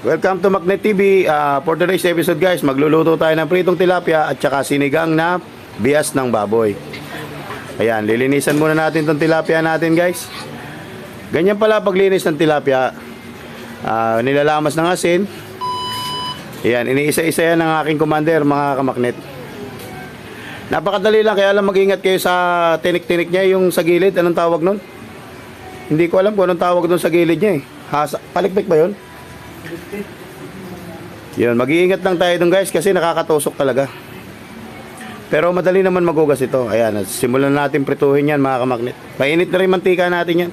Welcome to Magnet TV. For today's episode guys, magluluto tayo ng pritong tilapia at saka sinigang na bias ng baboy. Ayan, lilinisan muna natin itong tilapia natin guys. Ganyan pala paglinis ng tilapia. Nilalamas ng asin. Ayan, iniisa-isa yan ng aking commander mga kamaknet. Napakadali lang, kaya lang mag-ingat kayo sa tinik-tinik niya, yung sa gilid. Anong tawag nun? Hindi ko alam kung anong tawag nun sa gilid niya eh. Palikpik ba yun? Yun, mag-iingat lang tayo dun guys kasi nakakatusok talaga. Pero madali naman magugas ito. Ayan, simulan natin prituhin yan mga kamaknet. Mainit na rin mantika natin yan.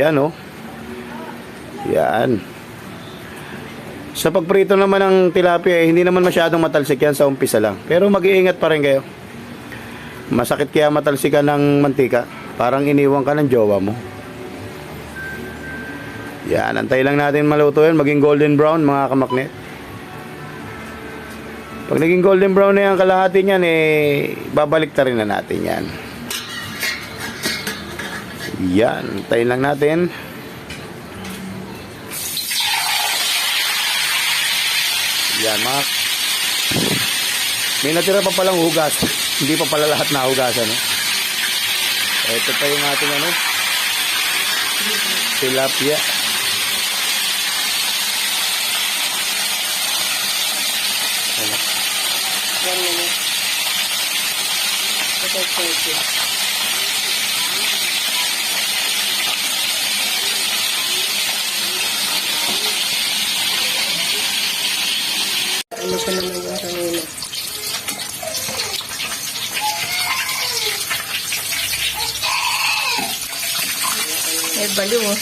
Yan oh. Yan. Sa pagprito naman ng tilapia hindi naman masyadong matalsik yan sa umpisa lang. Pero mag-iingat pa rin kayo. Masakit kaya matalsikan ng mantika. Parang iniwan ka ng jowa mo. Yan, antay lang natin maluto yan. Maging golden brown mga kamaknet. Pag naging golden brown na yan, kalahati niyan, babalik ta rin na natin yan. Yan, antayin lang natin. Yan, mga... May natira pa palang hugas. Hindi pa pala lahat na hugasan. Ito pa yung ating tilapia. Ano pa naman yung kanina? Ay, baliw oh.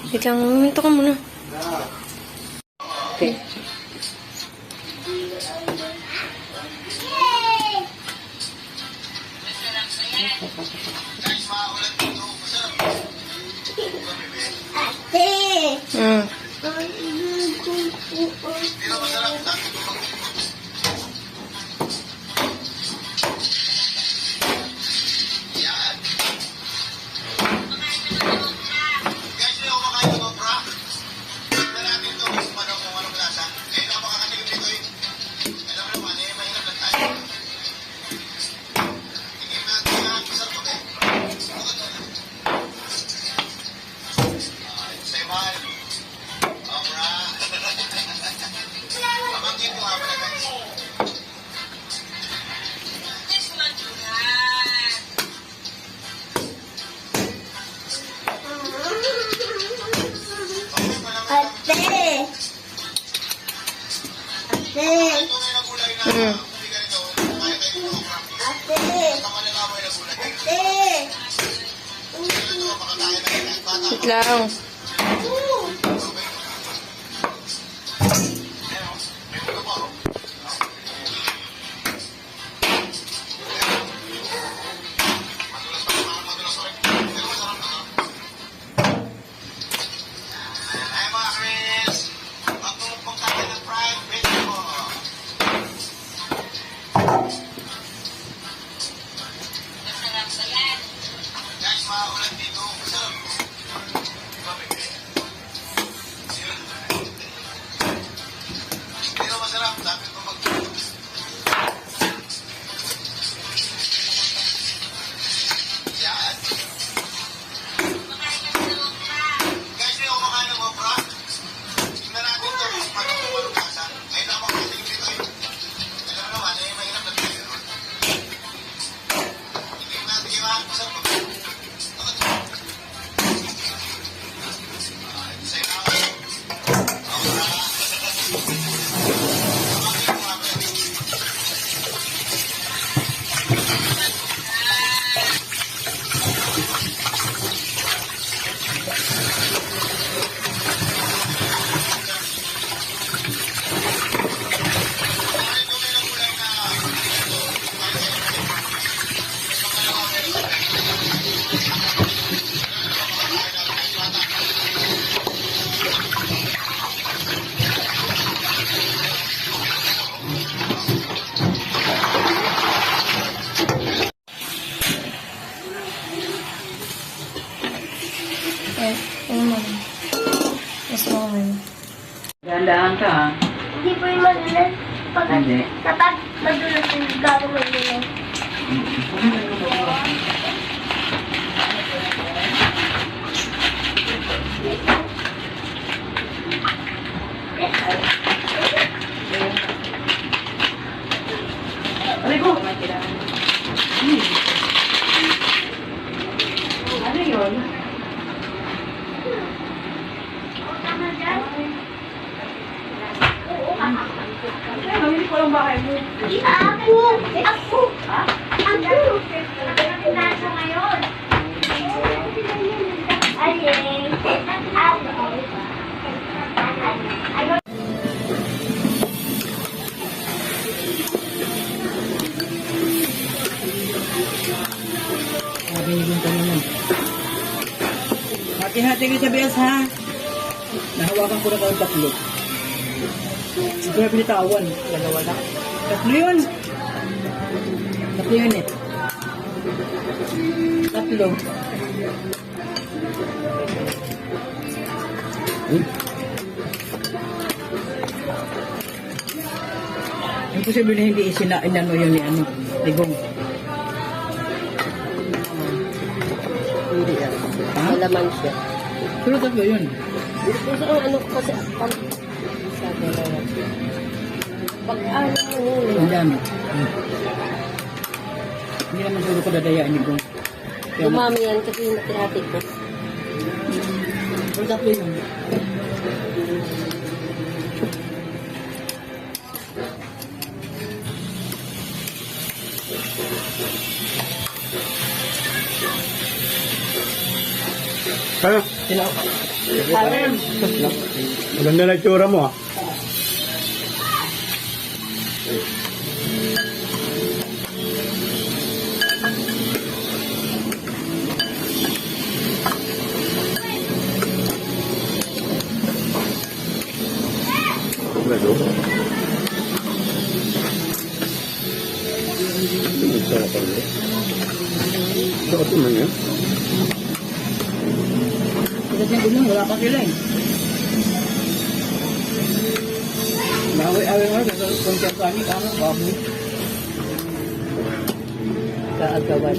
Wait lang, minto ka muna. Okay. Wait lang. Ayun. Mas naman. Dahan-dahan ka ha. Hindi po yung madulas. Hindi. Kapag madulas yung gagawin nila. Aray ko! Ano yun? Hindi ko lang bakit mo. Ako! Ako! Ako! Nasa ngayon. Alin. Sabi niyo yung kanina. Hati-hati kayo sa bias ha. Nahawakan ko na kayong tatlo. Siguro binitawan. Dalawa lang. Tatlo yun. Tatlo yun eh. Tatlo. Imposible na hindi inano yun ni ano. Ligong. Hindi ah. Ha? Malaman siya. Pero tatlo yun. Gusto ko ano ko kasi sa dalawa. Pag ano mo yun. Ang dami. Hindi naman siguro ko dadayaan ni Gong. Dumami yan kasi yung hati ko. Pero tatlo yun. Ano? Parang Maganda na itsura mo ah. Ano? Bakit naman yan? Kasi yung gulong, wala pa sila eh. Naway-away nga, kung siya kami, baboy. kaagawan.